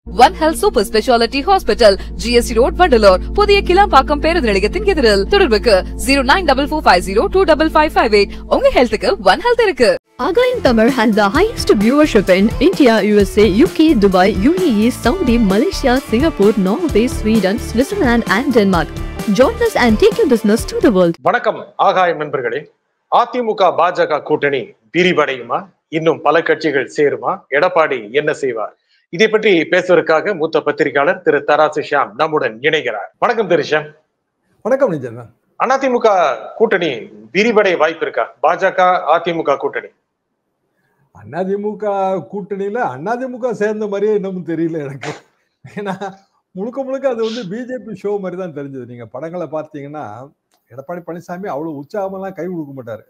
One Health Super Speciality Hospital, GST Road, Vandalore. புதிய கிளாம்பாக்கம் பேருந்து நிலையத்தின் எதிரில். தொடர்புக்கு 0944502558. உங்க ஹெல்த்துக்கு One Health இருக்கு. Again, Tamil has the highest viewership in India, USA, UK, Dubai, UAE, Saudi, Malaysia, Singapore, Norway, Sweden, Switzerland, and Denmark. Join us and take your business to the world. வணக்கம் ஆகாயம் நண்பர்களே. அதிமுக பாஜக கூட்டணி விரிவடையுமா? இன்னும் பல கட்சிகள் சேருமா? எடப்பாடி என்ன செய்வார்? இதை பற்றி பேசுவதற்காக மூத்த பத்திரிகையாளர் திரு தராசு ஷியாம் நம்முடன் இணைகிறார். வணக்கம் திரு ஷியாம். வணக்கம் நிஜன். அதிமுக கூட்டணி விரிவடைய வாய்ப்பு இருக்கா? பாஜக அதிமுக கூட்டணி அதிமுக கூட்டணியில அதிமுக சேர்ந்த மாதிரியே இன்னமும் தெரியல எனக்கு. ஏன்னா முழுக்க முழுக்க அது வந்து பிஜேபி ஷோ மாதிரி தான் தெரிஞ்சது. நீங்க படங்களை பார்த்தீங்கன்னா எடப்பாடி பழனிசாமி அவ்வளவு உற்சாகமெல்லாம் கை கொடுக்க மாட்டாரு.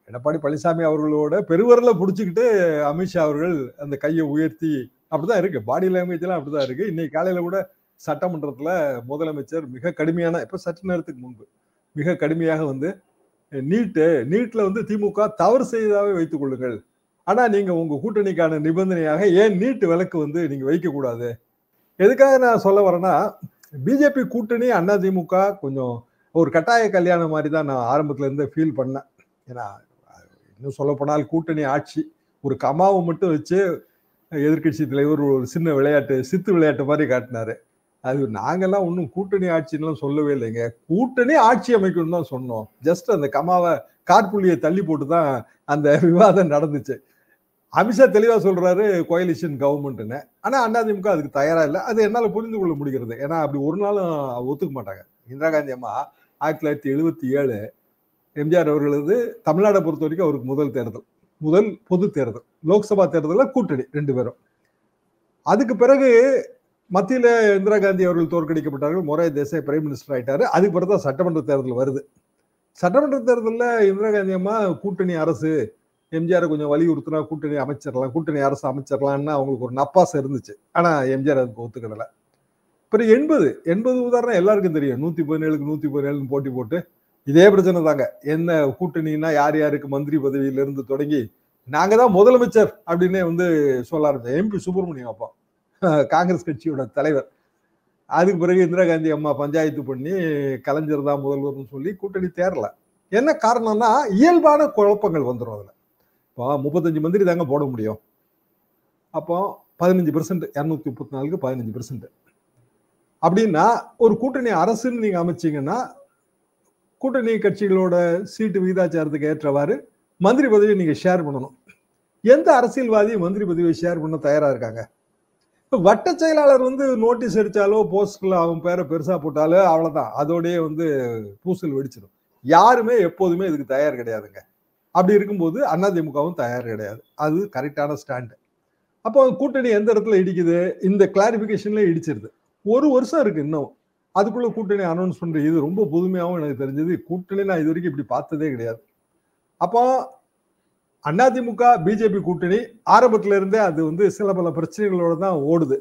எடப்பாடி பழனிசாமி அவர்களோட பெருவரல பிடிச்சிக்கிட்டு அமித்ஷா அவர்கள் அந்த கையை உயர்த்தி அப்படிதான் இருக்கு. பாடி லாங்குவேஜ் எல்லாம் அப்படிதான் இருக்கு. இன்னைக்கு காலையில கூட சட்டமன்றத்துல முதலமைச்சர் மிக கடுமையான, இப்ப சற்று நேரத்துக்கு முன்பு மிக கடுமையாக வந்து நீட்ல வந்து திமுக தவறு செய்ததாவே வைத்துக் கொள்ளுங்கள், ஆனா நீங்க உங்க கூட்டணிக்கான நிபந்தனையாக ஏன் நீட் விலக்கு வந்து நீங்க வைக்க கூடாது. எதுக்காக நான் சொல்ல வரேன்னா, பிஜேபி கூட்டணி அதிமுக கொஞ்சம் ஒரு கட்டாய கல்யாணம் மாதிரி தான் நான் ஆரம்பத்துல இருந்து ஃபீல் பண்ணேன். ஏன்னா இன்னும் சொல்ல போனால் கூட்டணி ஆட்சி ஒரு கமாவை மட்டும் வச்சு எதிர்கட்சி தலைவர் ஒரு சின்ன விளையாட்டு, சித்து விளையாட்டு மாதிரி காட்டினாரு. அது நாங்கெல்லாம் ஒன்றும் கூட்டணி ஆட்சின்னு சொல்லவே இல்லைங்க. கூட்டணி ஆட்சி அமைக்கணும்னு தான் சொன்னோம். ஜஸ்ட் அந்த கமாவை கார்புள்ளியை தள்ளி போட்டு தான் அந்த விவாதம் நடந்துச்சு. அமித்ஷா தெளிவா சொல்றாரு கோயலிஷன் கவர்மெண்ட்னு. ஆனா அதிமுக அதுக்கு தயாரா இல்லை. அது என்னால புரிந்து கொள்ள முடிகிறது. ஏன்னா அப்படி ஒரு நாளும் ஒத்துக்க மாட்டாங்க. இந்திரா காந்தி அம்மா 1977 எம்ஜிஆர் அவர்களது தமிழ்நாடை பொறுத்த வரைக்கும் அவருக்கு முதல் பொது தேர்தல், லோக்சபா தேர்தலில் கூட்டணி 2 பேரும். அதுக்கு பிறகு மத்தியில இந்திரா காந்தி அவர்கள் தோற்கடிக்கப்பட்டார்கள். மொரே தேசாய் பிரைம் மினிஸ்டர் ஆயிட்டாரு. அதுக்கு பிறகு தான் சட்டமன்ற தேர்தல் வருது. சட்டமன்ற தேர்தலில் இந்திரா காந்தி அம்மா கூட்டணி அரசு, எம்ஜிஆரை கொஞ்சம் வலியுறுத்தினா கூட்டணி அமைச்சிடலாம், கூட்டணி அரசு அமைச்சிடலாம்னு அவங்களுக்கு ஒரு நப்பாசம் இருந்துச்சு. ஆனா எம்ஜிஆர் அதுக்கு ஒத்துக்கிடலை. அப்புறம் 80 உதாரணம் எல்லாருக்கும் தெரியும். 117க்கு 117 போட்டி போட்டு இதே பிரச்சனை தாங்க. என்ன கூட்டணின்னா யார் யாருக்கு மந்திரி பதவியில இருந்து தொடங்கி நாங்க தான் முதலமைச்சர் அப்படின்னு வந்து சொல்ல ஆரம்பிச்சோம். எம்பி சுப்பிரமணியம் அப்போ காங்கிரஸ் கட்சியோட தலைவர். அதுக்கு பிறகு இந்திரா காந்தி அம்மா பஞ்சாயத்து பண்ணி கலைஞர் தான் முதல்வர்னு சொல்லி கூட்டணி தேரல. என்ன காரணம்னா இயல்பான குழப்பங்கள் வந்துடும். அதுல இப்போ 35 மந்திரி தாங்க போட முடியும். அப்போ 15%, 234க்கு 15%. அப்படின்னா ஒரு கூட்டணி அரசுன்னு நீங்க அமைச்சீங்கன்னா கூட்டணி கட்சிகளோட சீட்டு விகிதாச்சாரத்துக்கு ஏற்றவாறு மந்திரி பதவியை நீங்க ஷேர் பண்ணணும். எந்த அரசியல்வாதி மந்திரி பதவியை ஷேர் பண்ண தயாரா இருக்காங்க? இப்ப வட்ட செயலாளர் வந்து நோட்டீஸ் அடிச்சாலோ போஸ்ட்ல அவன் பேரை பெருசா போட்டாலோ அவ்வளவுதான், அதோடய வந்து பூசல் வெடிச்சிடும். யாருமே எப்போதுமே இதுக்கு தயார் கிடையாதுங்க. அப்படி இருக்கும்போது அதிமுகவும் தயார் கிடையாது. அது கரெக்டான ஸ்டாண்டு. அப்போ கூட்டணி எந்த இடத்துல இடிக்குது? இந்த கிளாரிபிகேஷன்ல இடிச்சிருது. ஒரு வருஷம் இருக்கு இன்னும். அதுக்குள்ள கூட்டணி அனௌன்ஸ் பண்ற இது ரொம்ப புதுமையாகவும் எனக்கு தெரிஞ்சது. கூட்டணி நான் இது வரைக்கும் இப்படி பார்த்ததே கிடையாது. அப்போ அதிமுக பிஜேபி கூட்டணி ஆரம்பத்துல இருந்தே அது வந்து சில பல பிரச்சனைகளோட தான் ஓடுது.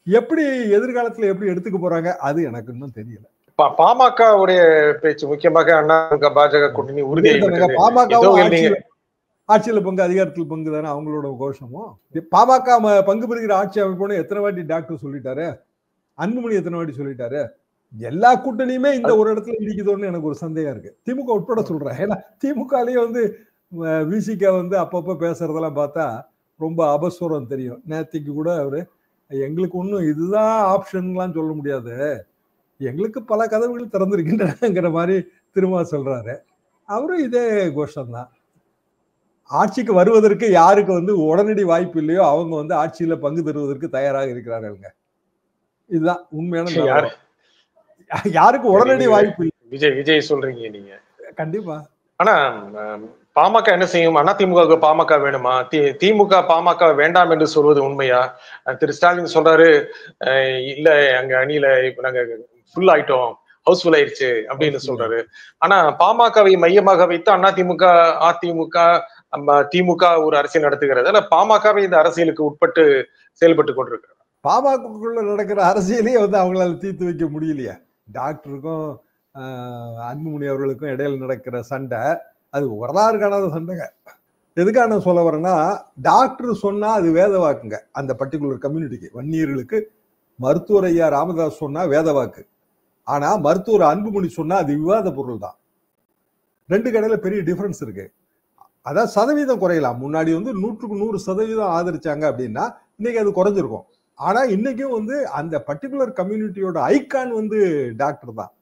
எப்படி எதிர்காலத்துல எப்படி எடுத்துக்க போறாங்க அது எனக்கு இன்னும் தெரியல. பாமக உடைய பேச்சு முக்கியமாக அதிமுக பாஜக கூட்டணி உறுதி. பாமக ஆட்சியில பங்கு, அதிகாரத்தில் பங்கு தானே அவங்களோட கோஷமும். பாமக பங்கு பெறுகிற ஆட்சி அமைப்போன்னு எத்தனை வாட்டி டாக்டர் சொல்லிட்டாரு, அன்புமணி எத்தனை வாட்டி சொல்லிட்டாரு. எல்லா கூட்டணியுமே இந்த ஒரு இடத்துல இடிக்குதோன்னு எனக்கு ஒரு சந்தேகம் இருக்கு. திமுக உட்பட சொல்றேன். ஏன்னா திமுகலயே வந்து விசிக வந்து அப்பப்ப பேசுறதெல்லாம் பார்த்தா ரொம்ப அபஸ்வரம் தெரியும். நேத்திக்கு கூட அவரு எங்களுக்கு ஒன்றும் இதுதான் ஆப்ஷன்லாம் சொல்ல முடியாது, எங்களுக்கு பல கதவுகள் திறந்திருக்கின்றனங்கிற மாதிரி திரும்ப சொல்றாரு. அவரும் இதே கோஷம்தான். ஆட்சிக்கு வருவதற்கு யாருக்கு வந்து உடனடி வாய்ப்பு இல்லையோ அவங்க வந்து ஆட்சியில பங்கு தருவதற்கு தயாராக இருக்கிறார்கள். இதுதான் உண்மையான. யாருக்கு உடனடி வாய்ப்பு இல்லை. விஜய் சொல்றீங்க நீங்க. கண்டிப்பா. ஆனா பாமக என்ன செய்யும்? அதிமுக பாமக வேணுமா? திமுக பாமக வேண்டாம் என்று சொல்வது உண்மையா? திரு ஸ்டாலின் சொல்றாரு, இல்ல எங்க அணியில இப்ப நாங்க ஃபுல் ஆயிட்டோம், ஹவுஸ்ஃபுல் ஆயிடுச்சு அப்படின்னு சொல்றாரு. ஆனா பாமகவை மையமாக வைத்து அதிமுக திமுக ஒரு அரசியல் நடத்துகிறது. ஆனா பாமகவை இந்த அரசியலுக்கு உட்பட்டு செயல்பட்டு கொண்டிருக்கிறார். பாமகக்குள்ள நடக்கிற அரசியலே வந்து அவங்களால தீர்த்து வைக்க முடியலையா? டாக்டருக்கும் அன்புமணி அவர்களுக்கும் இடையில நடக்கிற சண்டை அது வரலாறு காணாத சண்டைங்க. எதுக்காக நான் சொல்ல வரேன்னா, டாக்டர் சொன்னா அது வேத வாக்குங்க. அந்த பர்டிகுலர் கம்யூனிட்டிக்கு வன்னியர்களுக்கு மருத்துவர் ஐயா ராமதாஸ் சொன்னா வேத வாக்கு. ஆனா மருத்துவர் அன்புமணி சொன்னா அது விவாத பொருள் தான். 2 கடையில பெரிய டிஃபரன்ஸ் இருக்கு. அதான் சதவீதம் குறையலாம். முன்னாடி 100க்கு 100% ஆதரிச்சாங்க அப்படின்னா இன்னைக்கு அது குறைஞ்சிருக்கும். ஆனா இன்னைக்கும் அந்த பர்டிகுலர் கம்யூனிட்டியோட ஐகான் டாக்டர் தான்.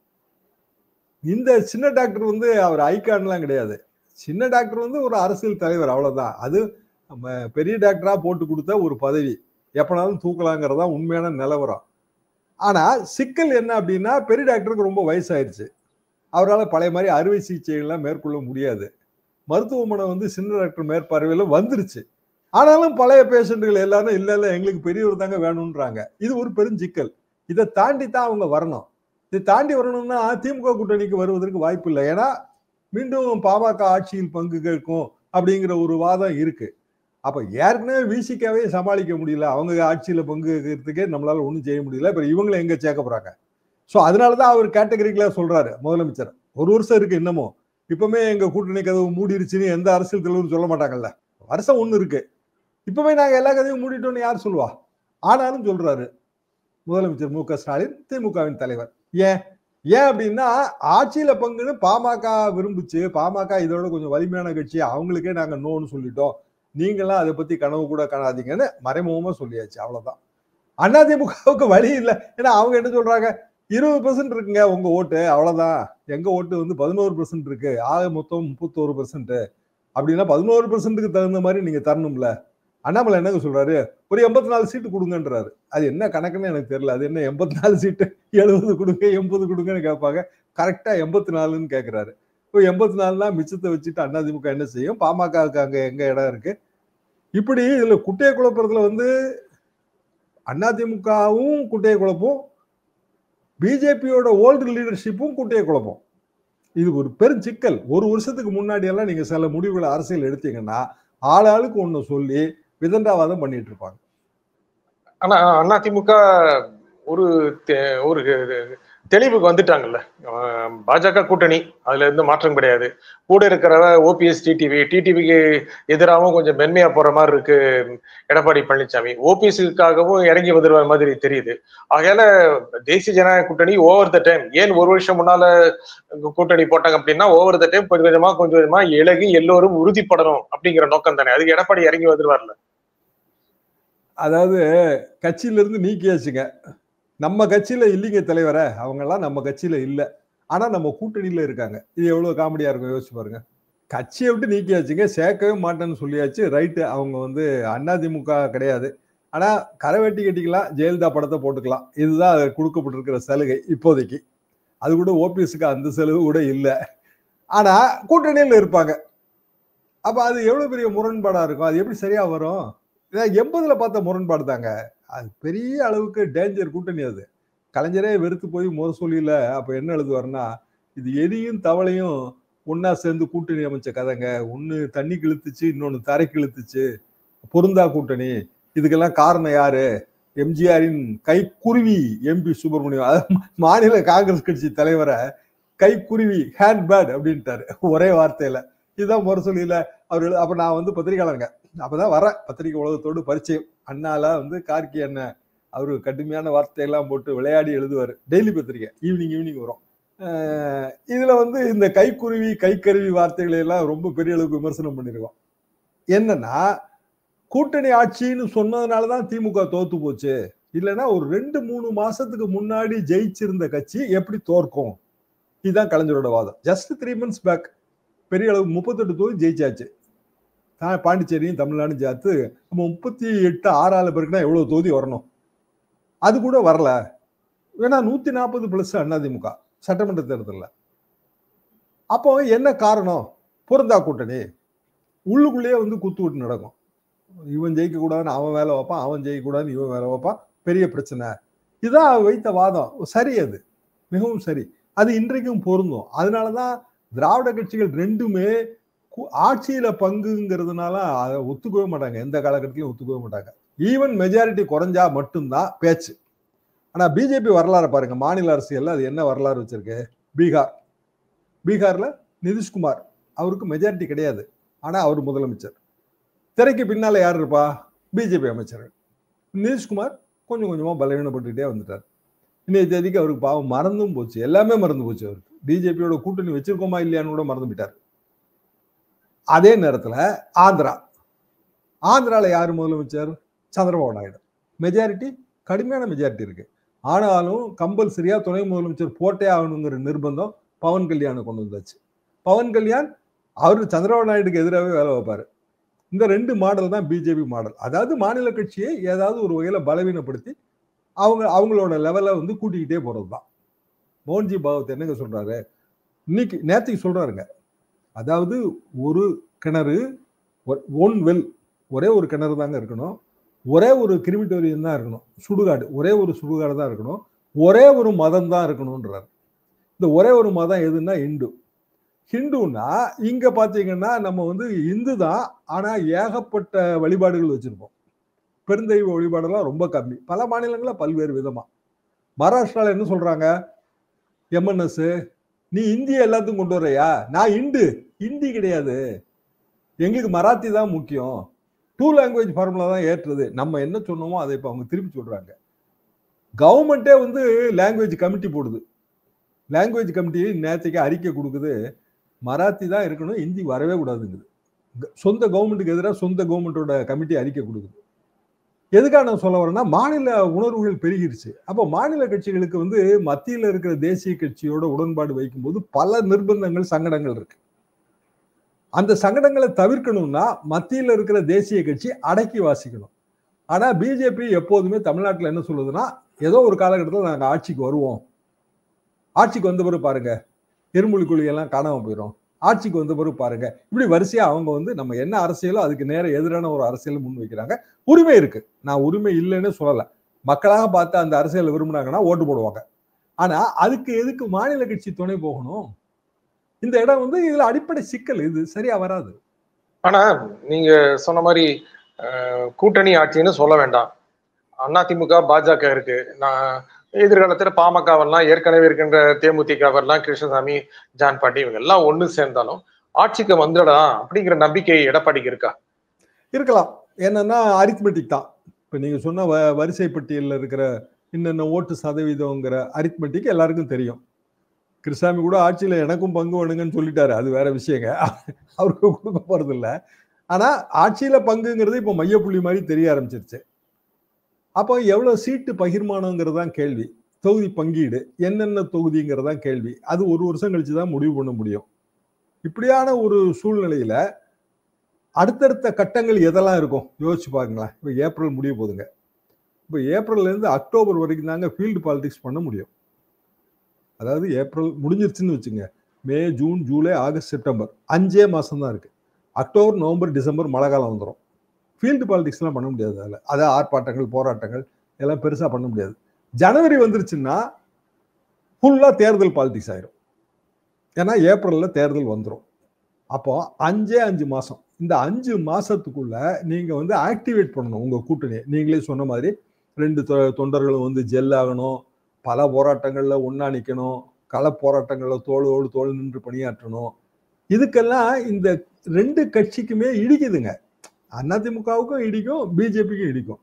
இந்த சின்ன டாக்டர் அவர் ஐகான்லாம் கிடையாது. சின்ன டாக்டர் ஒரு அரசியல் தலைவர், அவ்வளவுதான். அது நம்ம பெரிய டாக்டரா போட்டு கொடுத்த ஒரு பதவி, எப்பனாலும் தூக்கலாங்கிறதா உண்மையான நிலவரம். ஆனா சிக்கல் என்ன அப்படின்னா, பெரிய டாக்டருக்கு ரொம்ப வயசாயிருச்சு. அவரால் பழைய மாதிரி அறுவை சிகிச்சைகள்லாம் மேற்கொள்ள முடியாது. மருத்துவமனை சின்ன டாக்டர் மேற்பார்வையில வந்துருச்சு. ஆனாலும் பழைய பேஷண்ட்கள் எல்லாரும் இல்ல எங்களுக்கு பெரியவர் தாங்க வேணும்ன்றாங்க. இது ஒரு பெருஞ்சிக்கல். இதை தாண்டி தான் அவங்க வரணும். இதை தாண்டி வரணும்னா திமுக கூட்டணிக்கு வருவதற்கு வாய்ப்பு இல்லை. ஏன்னா மீண்டும் பாமக ஆட்சியில் பங்கு கேட்கும் அப்படிங்கிற ஒரு வாதம் இருக்கு. அப்ப ஏற்கனவே விசிகாவே சமாளிக்க முடியல, அவங்க ஆட்சியில பங்கு கேட்கறதுக்கே நம்மளால ஒண்ணும் செய்ய முடியல. இப்ப இவங்களை எங்க சேர்க்க போறாங்க? சோ அதனாலதான் அவர் கேட்டகரிக்கலா சொல்றாரு முதலமைச்சர். 1 வருஷம் இருக்கு இன்னமும். இப்பவுமே எங்க கூட்டணி கதவு மூடிருச்சுன்னு எந்த அரசியல் தலைவரும் சொல்ல மாட்டாங்கல்ல. வருஷம் 1 இருக்கு. இப்பவே நாங்க எல்லா கதையும் மூடிட்டோம்னு யார் சொல்லுவா? ஆனாலும் சொல்றாரு முதலமைச்சர் மு க ஸ்டாலின், திமுகவின் தலைவர். ஏன் அப்படின்னா, ஆட்சியில பங்குன்னு பாமக விரும்புச்சு. பாமக இதோட கொஞ்சம் வலிமையான கட்சி, அவங்களுக்கே நாங்க நோன்னு சொல்லிட்டோம், நீங்களாம் அதை பத்தி கனவு கூட காணாதீங்கன்னு மறைமுகமா சொல்லியாச்சு. அவ்வளவுதான். அதிமுகவுக்கு வழி இல்லை. ஏன்னா அவங்க என்ன சொல்றாங்க, 20% இருக்குங்க உங்க ஓட்டு, அவ்வளவுதான். எங்க ஓட்டு 11% இருக்கு, ஆக மொத்தம் 31%. அப்படின்னா 11%க்கு தகுந்த மாதிரி நீங்க தரணும்ல. அண்ணாமலை என்னங்க சொல்றாரு, ஒரு 84 சீட்டு கொடுங்கன்றாரு. அது என்ன கணக்குன்னு எனக்கு தெரியல. அது என்ன 84 சீட்டு, 70 கொடுங்க 80 கொடுங்கன்னு கேட்பாங்க. கரெக்டா 84ன்னு கேட்கிறாரு. இப்போ 84னா மிச்சத்தை வச்சுட்டு அதிமுக என்ன செய்யும்? பாமகவுக்கு அங்க எங்க இடம் இருக்கு? இப்படி இதுல குட்டையை குழப்பறதுல அதிமுகவும் குட்டையை குழப்பம், பிஜேபியோட ஓல்டு லீடர்ஷிப்பும் குட்டையை குழப்பம். இது ஒரு பெரும் சிக்கல். 1 வருஷத்துக்கு முன்னாடி எல்லாம் நீங்க சில முடிவுகளை அரசியல் எடுத்தீங்கன்னா ஆளாளுக்கு ஒண்ணு சொல்லி விதண்டாவாதம் பண்ணிட்டு இருப்பாங்க. ஆனா அதிமுக ஒரு ஒரு தெளிவுக்கு வந்துட்டாங்கல்ல. பாஜக கூட்டணி, அதுல இருந்து மாற்றம் கிடையாது. கூட இருக்கிறவ ஓபிஎஸ் டிடிவிக்கு எதிராகவும் கொஞ்சம் மென்மையா போற மாதிரி இருக்கு எடப்பாடி பழனிசாமி. ஓபிஎஸ்க்காகவும் இறங்கி வந்துடுற மாதிரி தெரியுது. ஆகையால தேசிய ஜனநாயக கூட்டணி ஓவர் த டைம், ஏன் 1 வருஷம் முன்னால கூட்டணி போட்டாங்க அப்படின்னா, ஓவர் த டைம் கொஞ்சம் கொஞ்சமா இலகி எல்லோரும் உறுதிப்படணும் அப்படிங்கிற நோக்கம் தானே. அதுக்கு எடப்பாடி இறங்கி வந்துருவார்ல. அதாவது கட்சியில இருந்து நீக்கியாச்சுங்க. நம்ம கட்சியில இல்லைங்க தலைவரை, அவங்க எல்லாம் நம்ம கட்சியில இல்ல, ஆனா நம்ம கூட்டணியில இருக்காங்க. இது எவ்வளவு காமெடியா இருக்கும் யோசிச்சு பாருங்க. கட்சியை விட்டு நீக்கியாச்சுங்க, சேர்க்கவே மாட்டேன்னு சொல்லியாச்சு. ரைட்டு, அவங்க அதிமுக கிடையாது, ஆனா கரைவெட்டி கட்டிக்கலாம், ஜெயலலிதா படத்தை போட்டுக்கலாம். இதுதான் கொடுக்கப்பட்டிருக்கிற சலுகை இப்போதைக்கு. அது கூட ஓபிஎஸ்க்கு அந்த செலவு கூட இல்லை, ஆனா கூட்டணியில இருப்பாங்க. அப்ப அது எவ்வளவு பெரிய முரண்பாடா இருக்கும்? அது எப்படி சரியா வரும்? 80ல பார்த்த முரண்பாடு தாங்க. அது பெரிய அளவுக்கு டேஞ்சர் கூட்டணி. அது கலைஞரே வெறுத்து போய் முரசொலியில அப்ப என்ன எழுதுவாருன்னா, இது எரியும் தவளையும் ஒன்னா சேர்ந்து கூட்டணி அமைச்ச கதைங்க. ஒண்ணு தண்ணிக்கு இழுத்துச்சு, இன்னொன்னு தரைக்கு இழுத்துச்சு, பொருந்தா கூட்டணி. இதுக்கெல்லாம் காரணம் யாரு? எம்ஜிஆரின் கைக்குருவி எம்பி சுப்பிரமணியம், அதாவது மாநில காங்கிரஸ் கட்சி தலைவரை கைக்குருவி, ஹேண்ட் பேட் அப்படின்ட்டாரு ஒரே வார்த்தையில. இதுதான் முரசொலியில அவரு. அப்ப நான் பத்திரிகையாளருங்க, அப்பதான் வர பத்திரிகை உலகத்தோடு பரிச்சயம். அண்ணால கார்கி அண்ணன் அவரு கடுமையான வார்த்தையெல்லாம் போட்டு விளையாடி எழுதுவாரு. டெய்லி பத்திரிகை ஈவினிங் வரும். இதுல இந்த கைக்குருவி கைக்கருவி வார்த்தைகளை எல்லாம் ரொம்ப பெரிய அளவுக்கு விமர்சனம் பண்ணிருக்கோம். என்னன்னா, கூட்டணி ஆட்சின்னு சொன்னதுனாலதான் திமுக தோத்து போச்சு. இல்லைன்னா ஒரு 2-3 மாசத்துக்கு முன்னாடி ஜெயிச்சிருந்த கட்சி எப்படி தோற்கும்? இதுதான் கலைஞரோட வாதம். ஜஸ்ட் 3 months பேக் பெரிய அளவு 38 தொகுதி ஜெயிச்சாச்சு. பாண்டிச்சேரியும் தமிழ்நாடும் சேர்த்து 38 6 பேருக்குன்னா எவ்வளவு தொகுதி வரணும்? அது கூட வரல. ஏன்னா 140+ அதிமுக சட்டமன்ற தேர்தலில். அப்போ என்ன காரணம்? பொருந்தா கூட்டணி. உள்ளுக்குள்ளேயே குத்து விட்டு நடக்கும். இவன் ஜெயிக்க கூடாதுன்னு அவன் வேலை வைப்பான், அவன் ஜெயிக்க கூடாதுன்னு இவன் வேலை வைப்பான். பெரிய பிரச்சனை. இதான் வைத்த வாதம். சரி, அது மிகவும் சரி. அது இன்றைக்கும் பொருந்தும். அதனாலதான் திராவிட கட்சிகள் ரெண்டுமே ஆட்சியில பங்குங்கிறதுனால அதை ஒத்துக்கவே மாட்டாங்க. எந்த காலகட்டத்திலும் ஒத்துக்கவே மாட்டாங்க. ஈவன் மெஜாரிட்டி குறைஞ்சா மட்டும்தான் பேச்சு. ஆனா பிஜேபி வரலாறு பாருங்க. மாநில அரசியல்ல அது என்ன வரலாறு வச்சிருக்கு? பீகார்ல நிதிஷ்குமார், அவருக்கு மெஜாரிட்டி கிடையாது, ஆனா அவர் முதலமைச்சர். திரைக்கு பின்னால யார் இருப்பா? பிஜேபி அமைச்சர்கள். நிதிஷ்குமார் கொஞ்சம் கொஞ்சமா பலவீனப்பட்டுக்கிட்டே வந்துட்டார். இன்னைய தேதிக்கு அவருக்கு பாவம் மறந்தும் போச்சு, எல்லாமே மறந்து போச்சு. அவருக்கு பிஜேபியோட கூட்டணி வச்சிருக்கோமா இல்லையான்னு கூட மறந்து விட்டார். அதே நேரத்துல ஆந்திரால யாரு முதலமைச்சர்? சந்திரபாபு நாயுடு. மெஜாரிட்டி, கடுமையான மெஜாரிட்டி இருக்கு. ஆனாலும் கம்பல்சரியா துணை முதலமைச்சர் போட்டே ஆகணுங்கிற நிர்பந்தம் பவன் கல்யாணம் கொண்டு வந்தாச்சு. பவன் கல்யாண் அவரு சந்திரபாபு நாயுடுக்கு எதிராகவே வேலை வைப்பாரு. இந்த 2 மாடல் தான் பிஜேபி மாடல். அதாவது மாநில கட்சியை ஏதாவது ஒரு வகையில பலவீனப்படுத்தி அவங்களோட லெவலை வந்து கூட்டிக்கிட்டே போறதுதான். மோகன்ஜி பாகவத் என்னங்க சொல்றாரு? நேற்றுக்கு சொல்றாருங்க, அதாவது ஒரு கிணறு, ஒன் வெல், ஒரே ஒரு கிணறு தாங்க இருக்கணும், ஒரே ஒரு கிரிமிட்டோரியம் தான் இருக்கணும், சுடுகாடு ஒரே ஒரு சுடுகாடு தான் இருக்கணும், ஒரே ஒரு மதம் தான் இருக்கணும்ன்றாரு. இந்த ஒரே ஒரு மதம் எதுன்னா ஹிந்துன்னா இங்க பாத்தீங்கன்னா நம்ம வந்து இந்து தான், ஆனா ஏகப்பட்ட வழிபாடுகள் வச்சிருப்போம். பெருந்தெய்வ வழிபாடெல்லாம் ரொம்ப கம்மி. பல மாநிலங்கள பல்வேறு விதமா. மகாராஷ்டிரால என்ன சொல்றாங்க? எம்என்எஸ், நீ இந்திய எல்லாத்துக்கும் கொண்டு வரையா? நான் இந்தி கிடையாது, எங்களுக்கு மராத்தி தான் முக்கியம், 2 லாங்குவேஜ் ஃபார்முலா தான் ஏற்றுறது. நம்ம என்ன சொன்னோமோ அதை இப்ப அவங்க திருப்பி சொல்றாங்க. கவர்மெண்டே வந்து லாங்குவேஜ் கமிட்டி போடுது. லாங்குவேஜ் கமிட்டி நேற்றுக்கு அறிக்கை கொடுக்குது, மராத்தி தான் இருக்கணும், இந்தி வரவே கூடாதுங்குது. சொந்த கவர்மெண்ட்டுக்கு எதிராக சொந்த கவர்மெண்டோட கமிட்டி அறிக்கை கொடுக்குது. எதுக்காக நான் சொல்ல வரேன்னா, மாநில உணர்வுகள் பெருகிருச்சு. அப்போ மாநில கட்சிகளுக்கு வந்து மத்தியில் இருக்கிற தேசிய கட்சியோட உடன்பாடு வைக்கும்போது பல நிர்பந்தங்கள், சங்கடங்கள் இருக்கு. அந்த சங்கடங்களை தவிர்க்கணும்னா மத்தியில் இருக்கிற தேசிய கட்சி அடக்கி வாசிக்கணும். ஆனா பிஜேபி எப்போதுமே தமிழ்நாட்டில் என்ன சொல்லுதுன்னா, ஏதோ ஒரு காலகட்டத்தில் நாங்கள் ஆட்சிக்கு வருவோம், ஆட்சிக்கு வந்த பிறகு பாருங்க இருமொழி கொள்கையெல்லாம் காணாம போயிடும், ஆட்சிக்கு வந்த பிறகு பாருங்க, இப்படி வரிசையா அவங்க வந்து நம்ம என்ன அரசியலோ அதுக்கு நேர எதிரான ஒரு அரசியல் முன் வைக்கிறாங்க. உரிமை இருக்கு, நான் உரிமை இல்லைன்னு சொல்லல. மக்களாக பார்த்து அந்த அரசியல் விரும்பினாங்கன்னா ஓட்டு போடுவாங்க. ஆனா அதுக்கு எதுக்கு மாநில கட்சி துணை போகணும்? இந்த இடம் வந்து இதுல அடிப்படை சிக்கல், இது சரியா வராது. ஆனா நீங்க சொன்ன மாதிரி கூட்டணி ஆட்சின்னு சொல்ல வேண்டாம். அதிமுக பாஜக இருக்கு, நான் எதிர்காலத்துல பாமகவெல்லாம் ஏற்கனவே இருக்கின்ற தேமுதிகவெல்லாம் கிருஷ்ணசாமி, ஜான் பாண்டி இவங்க எல்லாம் ஒண்ணு சேர்ந்தாலும் ஆட்சிக்கு வந்துடலாம் அப்படிங்கிற நம்பிக்கை எடப்பாடிக்கு இருக்கா? இருக்கலாம். என்னன்னா அரித்மெட்டிக் தான். இப்ப நீங்க சொன்ன வரிசை பட்டியலில் இருக்கிற இன்னென்ன ஓட்டு சதவீதங்கிற அரித்மெட்டிக் எல்லாருக்கும் தெரியும். கிருஷ்ணசாமி கூட ஆட்சியில எனக்கும் பங்கு வேணுங்கன்னு சொல்லிட்டாரு, அது வேற விஷயங்க, அவருக்கு கொடுக்க போறது இல்லை. ஆனா ஆட்சியில பங்குங்கிறது இப்ப மையப்புள்ளி மாதிரி தெரிய ஆரம்பிச்சிருச்சு. அப்போ எவ்வளவு சீட்டு பகிர்மானங்கிறதான் கேள்வி, தொகுதி பங்கீடு என்னென்ன தொகுதிங்கிறதான் கேள்வி. அது ஒரு வருஷம் கழிச்சுதான் முடிவு பண்ண முடியும். இப்படியான ஒரு சூழ்நிலையில அடுத்தடுத்த கட்டங்கள் எதெல்லாம் இருக்கும் யோசிச்சு பாருங்களேன். இப்போ ஏப்ரல் முடிய போதுங்க. இப்போ ஏப்ரல்ல இருந்து அக்டோபர் வரைக்கும் தாங்க ஃபீல்டு பாலிடிக்ஸ் பண்ண முடியும். அதாவது ஏப்ரல் முடிஞ்சிருச்சுன்னு வச்சுங்க, மே, ஜூன், ஜூலை, ஆகஸ்ட், செப்டம்பர் 5 மாசம் தான் இருக்கு. அக்டோபர், நவம்பர், டிசம்பர் மழை காலம் வந்துடும். ஃபீல்டு பாலிடிக்ஸ்லாம் பண்ண முடியாது. அதாவது ஆர்ப்பாட்டங்கள், போராட்டங்கள் எல்லாம் பெருசா பண்ண முடியாது. ஜனவரி வந்துருச்சுன்னா ஃபுல்லா தேர்தல் பாலிடிக்ஸ் ஆயிரும். ஏன்னா ஏப்ரல்ல தேர்தல் வந்துடும். அப்போ 5 மாசம். இந்த 5 மாசத்துக்குள்ள நீங்க வந்து ஆக்டிவேட் பண்ணணும் உங்க கூட்டணியை. நீங்களே சொன்ன மாதிரி 2 தொண்டர்களும் வந்து ஜெல் ஆகணும், பல போராட்டங்கள்ல ஒன்னா நிக்கணும், கள போராட்டங்கள்ல தோளோடு தோள் நின்று பணியாற்றணும். இதுக்கெல்லாம் இந்த 2 கட்சிக்குமே இடிக்குதுங்க. அதிமுகவுக்கும் இடிக்கும், பிஜேபிக்கும் இடிக்கும்,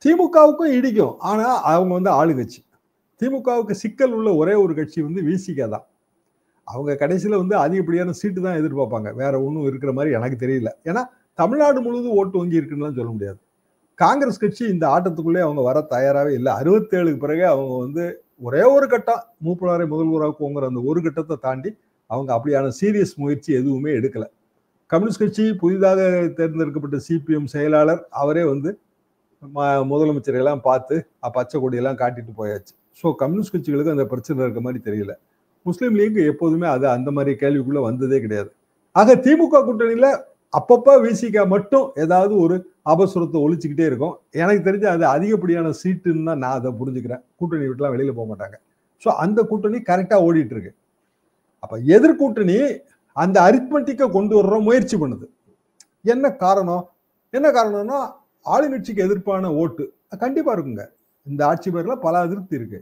திமுகவுக்கும் இடிக்கும். ஆனா அவங்க வந்து ஆளுங்கட்சி. திமுகவுக்கு சிக்கல் உள்ள ஒரே ஒரு கட்சி வந்து விசிக தான். அவங்க கடைசியில வந்து அதிகப்படியான சீட்டு தான் எதிர்பார்ப்பாங்க, வேற ஒன்றும் இருக்கிற மாதிரி எனக்கு தெரியல. ஏன்னா தமிழ்நாடு முழுவதும் ஓட்டு வங்கி இருக்குன்னு சொல்ல முடியாது. காங்கிரஸ் கட்சி இந்த ஆட்டத்துக்குள்ளே அவங்க வர தயாராகவே இல்லை. 67க்கு பிறகு அவங்க வந்து ஒரே ஒரு கட்டம் மூப்பனாரை முதல்வராக்குங்கிற அந்த ஒரு கட்டத்தை தாண்டி அவங்க அப்படியான சீரியஸ் முயற்சி எதுவுமே எடுக்கல. கம்யூனிஸ்ட் கட்சி புதிதாக தேர்ந்தெடுக்கப்பட்ட சிபிஎம் செயலாளர் அவரே வந்து முதலமைச்சரை எல்லாம் பார்த்து பச்சை கொடியெல்லாம் காட்டிட்டு போயாச்சு. ஸோ கம்யூனிஸ்ட் கட்சிகளுக்கு அந்த பிரச்சனை இருக்க மாதிரி தெரியல. முஸ்லீம் லீக் எப்போதுமே அது அந்த மாதிரி கேள்விக்குள்ள வந்ததே கிடையாது. ஆக திமுக கூட்டணியில அப்பப்ப விசிக மட்டும் ஏதாவது ஒரு அபசுரத்தை ஒழிச்சுக்கிட்டே இருக்கும். எனக்கு தெரிஞ்ச அது அதிகப்படியான சீட்டுன்னு தான் நான் அதை புரிஞ்சுக்கிறேன். கூட்டணி விட்டுலாம் வெளியில போக மாட்டாங்க. ஸோ அந்த கூட்டணி கரெக்டா ஓடிட்டு இருக்கு. அப்ப எதிர்கூட்டணி அந்த அரித்மெட்டிக்கை கொண்டு வர்ற முயற்சி பண்ணுது. என்ன காரணம்? என்ன காரணம்னா ஆளுங்கட்சிக்கு எதிர்ப்பான ஓட்டு கண்டிப்பா இருக்குங்க. இந்த ஆட்சி பேர்ல பல அதிருப்தி இருக்கு.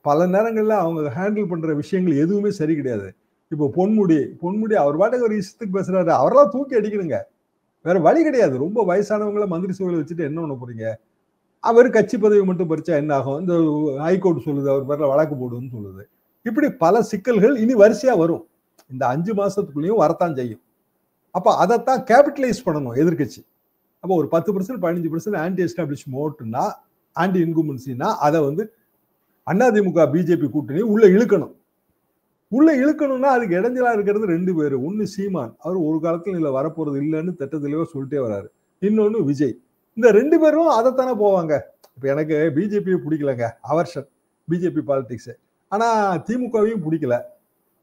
பல நேரங்கள்ல அவங்க ஹேண்டில் பண்ற விஷயங்கள் எதுவுமே சரி கிடையாது. இப்போ பொன்முடி அவர் பாட்டுக்கு ஒரு இஷ்டத்துக்கு பேசுறாரு, அவரெல்லாம் தூக்கி அடிக்கணுங்க. வேற வழி கிடையாது. ரொம்ப வயசானவங்கள மந்திரி சபையில வச்சுட்டு என்ன பண்ண போறீங்க? அவர் கட்சி பதவி மட்டும் பறிச்சா என்ன ஆகும்? இந்த ஹைகோர்ட் சொல்லுது அவர் பேர்ல வழக்கு போடுன்னு சொல்லுது. இப்படி பல சிக்கல்கள் இனி வரிசையா வரும். இந்த 5 மாசத்துக்குள்ளேயும் வரத்தான் செய்யும். அப்ப அதைத்தான் கேபிட்டலைஸ் பண்ணணும் எதிர்க்கட்சி. அப்போ ஒரு 10% 15% ஆன்டி எஸ்டாப்ளிஷ் ஓட்டுனா, ஆன்டி இன்குமென்சினா அதை வந்து அதிமுக பிஜேபி கூட்டணி உள்ள இழுக்கணும். உள்ள இழுக்கணும்னா அதுக்கு இடைஞ்சலா இருக்கிறது 2 பேரு. ஒன்னு சீமான், அவர் ஒரு காலத்துல இல்ல வரப்போறது இல்லைன்னு திட்டத்திலேயே சொல்லிட்டே வராரு. இன்னொன்னு விஜய். இந்த 2 பேரும் அதைத்தானே போவாங்க. இப்ப எனக்கு பிஜேபியை பிடிக்கலங்க, அவர்ஷன் பிஜேபி பாலிடிக்ஸ். ஆனா திமுகவையும் பிடிக்கல.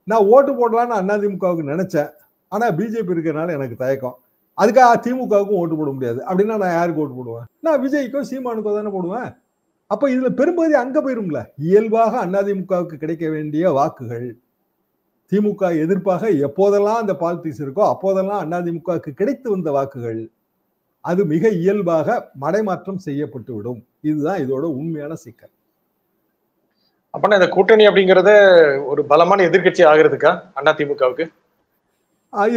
நான் ஓட்டு போடலான்னு அதிமுகவுக்கு நினைச்சேன். ஆனா பிஜேபி இருக்கிறனால எனக்கு தயக்கம். அதுக்காக திமுகவுக்கும் ஓட்டு போட முடியாது. அப்படின்னா நான் யாருக்கு ஓட்டு போடுவேன்? நான் விஜய்க்கோ சீமானுக்கோ தானே போடுவேன். அப்ப இதுல பெரும்பகுதி அங்க போயிரும்ல. இயல்பாக அதிமுகவுக்கு கிடைக்க வேண்டிய வாக்குகள் திமுக எதிர்ப்பாக எப்போதெல்லாம் அந்த பாலிடிக்ஸ் இருக்கோ அப்போதெல்லாம் அதிமுகவுக்கு கிடைத்து வந்த வாக்குகள் அது மிக இயல்பாக மடைமாற்றம் செய்யப்பட்டு விடும். இதுதான் இதோட உண்மையான சிக்கல். அப்பனா இந்த கூட்டணி அப்படிங்கறத ஒரு பலமான எதிர்க்கட்சி ஆகிறதுக்கா அதிமுகவுக்கு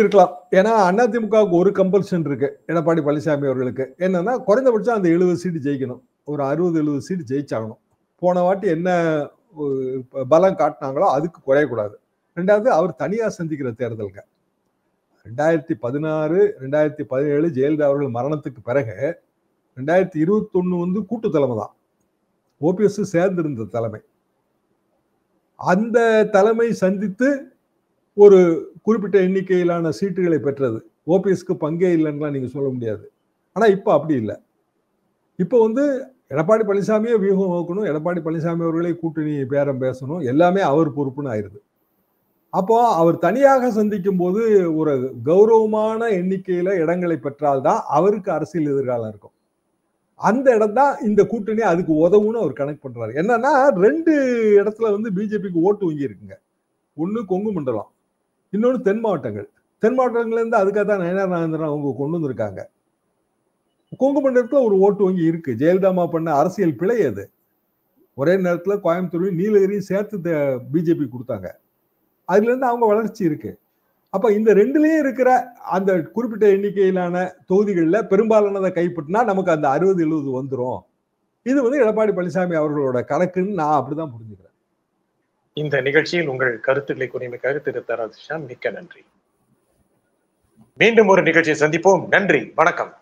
இருக்கலாம். ஏன்னா அதிமுகவுக்கு ஒரு கம்பல்ஷன் இருக்கு எடப்பாடி பழனிசாமி அவர்களுக்கு. என்னன்னா குறைந்தபட்சம் அந்த 70 சீட்டு ஜெயிக்கணும். ஒரு 60-70 சீட்டு ஜெயிச்சாகணும். போன வாட்டி என்ன பலம் காட்டினாங்களோ அதுக்கு குறையக்கூடாது. ரெண்டாவது அவர் தனியா சந்திக்கிற தேர்தலுங்க. 2016 2017 ஜெயலலிதா அவர்கள் மரணத்துக்கு பிறகு 2021 வந்து கூட்டு தலைமை தான். ஓபிஎஸ் சேர்ந்திருந்த தலைமை. அந்த தலைமை சந்தித்து ஒரு குறிப்பிட்ட எண்ணிக்கையிலான சீட்டுகளை பெற்றது. ஓபிஎஸ்க்கு பங்கே இல்லைன்னா நீங்க சொல்ல முடியாது. ஆனா இப்ப அப்படி இல்லை. இப்ப வந்து எடப்பாடி பழனிசாமியே வியூகம் நோக்கணும், எடப்பாடி பழனிசாமி அவர்களே கூட்டணி பேரம் பேசணும், எல்லாமே அவர் பொறுப்புன்னு ஆயிருது. அப்போ அவர் தனியாக சந்திக்கும் போது ஒரு கௌரவமான எண்ணிக்கையில இடங்களை பெற்றால்தான் அவருக்கு அரசியல் எதிர்காலம் இருக்கும். அந்த இடம் தான் இந்த கூட்டணி அதுக்கு உதவுன்னு அவர் கனெக்ட் பண்றாரு. என்னன்னா 2 இடத்துல வந்து பிஜேபிக்கு ஓட்டு வங்கி இருக்குங்க. ஒண்ணு கொங்கு மண்டலம், இன்னொன்னு தென் மாவட்டங்கள். தென் மாவட்டங்கள்ல இருந்து அதுக்காக தான் நயனார் நாகேந்திரன் அவங்க கொண்டு வந்திருக்காங்க. கொங்கு மண்டலத்துல ஒரு ஓட்டு வங்கி இருக்கு. ஜெயலலிதா பண்ண அரசியல் பிழை அது. ஒரே நேரத்துல கோயம்புத்தூரையும் நீலகிரியும் சேர்த்து பிஜேபி கொடுத்தாங்க. அதுல இருந்து அவங்க வளர்ச்சி இருக்கு. அப்ப இந்த 2லயும் இருக்கிற அந்த குறிப்பிட்ட எண்ணிக்கையிலான தொகுதிகளில் பெரும்பாலானதை கைப்பற்றினா நமக்கு அந்த 60-70 வந்துரும். இது வந்து எடப்பாடி பழனிசாமி அவர்களோட கணக்குன்னு நான் அப்படிதான் புரிஞ்சுக்கிறேன். இந்த நிகழ்ச்சியில் உங்கள் கருத்துக்களை கூறியமைக்காக திரு தராசிஷா மிக்க நன்றி. மீண்டும் ஒரு நிகழ்ச்சியை சந்திப்போம். நன்றி, வணக்கம்.